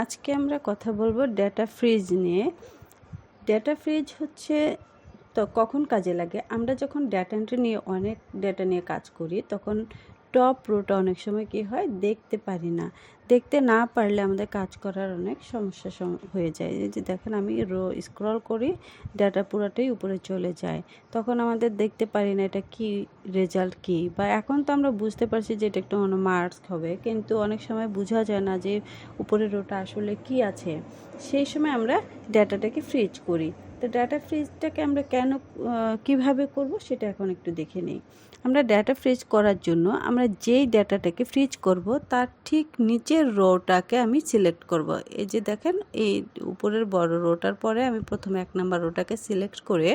আজকে আমরা কথা বলবো ডেটা ফ্রিজ নিয়ে। ডেটা ফ্রিজ হচ্ছে তো কখন কাজে লাগে, আমরা যখন ডেটা এন্ট্রি নিয়ে অনেক ডেটা নিয়ে কাজ করি তখন টপ রোটা অনেক সময় কি হয় দেখতে পারি না। দেখতে না পারলে আমাদের কাজ করার অনেক সমস্যা হয়ে যায়। এই যে দেখেন আমি স্ক্রল করি, ডেটা পুরোটাই উপরে চলে যায়, তখন আমাদের দেখতে পারি না এটা কি রেজাল্ট কি। বা এখন তো আমরা বুঝতে পারছি যে এটা একটা মার্কস হবে, কিন্তু অনেক সময় বোঝা যায় না যে উপরের রোটা আসলে কি আছে। সেই সময় আমরা ডেটাটাকে ফ্রিজ করি। তো ডাটা ফ্রিজটাকে আমরা কিভাবে করব সেটা এখন একটু দেখে নিই। আমরা ডাটা ফ্রিজ করার জন্য আমরা যেই ডাটাটাকে ফ্রিজ করব তার ঠিক নিচের রোটাকে আমি সিলেক্ট করব। এই যে দেখেন এই উপরের বড় রোটার পরে আমি প্রথমে 1 নাম্বার রোটাকে সিলেক্ট করে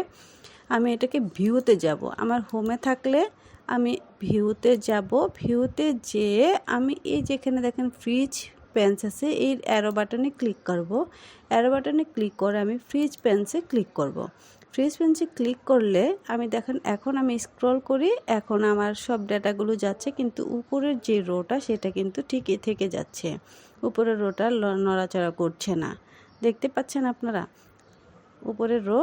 আমি এটাকে ভিউতে যাব। আমার হোমে থাকলে আমি ভিউতে যাব, ভিউতে যেয়ে আমি এই যেখানে দেখেন ফ্রিজ পেন্স আছে এই অ্যারো বাটনে ক্লিক করব। অ্যারো বাটনে ক্লিক করে আমি ফ্রিজ পেন্সে ক্লিক করব। ফ্রিজ পেন্সে ক্লিক করলে আমি দেখেন এখন আমি স্ক্রল করি, এখন আমার সব ডাটাগুলো যাচ্ছে, কিন্তু উপরের যে রোটা সেটা কিন্তু ঠিকই থেকে যাচ্ছে, উপরের রোটা নড়াচড়া করছে না। দেখতে পাচ্ছেন আপনারা, উপরের রো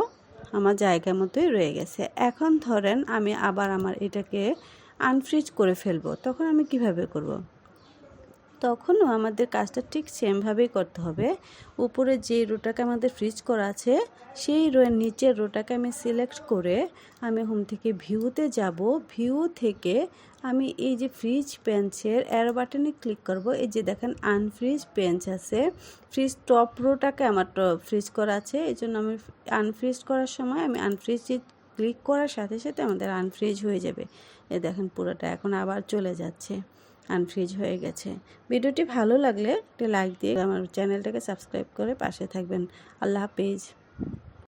আমার জায়গা মতোই রয়ে গেছে। এখন ধরেন আমি আবার আমার এটাকে আনফ্রিজ করে ফেলবো, তখন আমি কিভাবে করব? তখনও আমাদের কাজটা ঠিক সেমভাবেই করতে হবে। উপরে যে রোটাকে আমাদের ফ্রিজ করা আছে সেই রোয়ের নিচের রোটাকে আমি সিলেক্ট করে আমি হোম থেকে ভিউতে যাব। ভিউ থেকে আমি এই যে ফ্রিজ পেন্সের অ্যারো বাটনে ক্লিক করব। এই যে দেখেন আনফ্রিজ পেন্স আছে, ফ্রিজ টপ রোটাকে আমার ফ্রিজ করা আছে, এই জন্য আমি আনফ্রিজ করার সময় আমি আনফ্রিজ ক্লিক করার সাথে সাথে আমাদের আনফ্রিজ হয়ে যাবে। এ দেখেন পুরোটা এখন আবার চলে যাচ্ছে, আনফ্রিজ হয়ে গেছে। ভিডিওটি ভালো লাগলে একটা লাইক দিয়ে আমার চ্যানেলটাকে সাবস্ক্রাইব করে পাশে থাকবেন। আল্লাহ হাফেজ।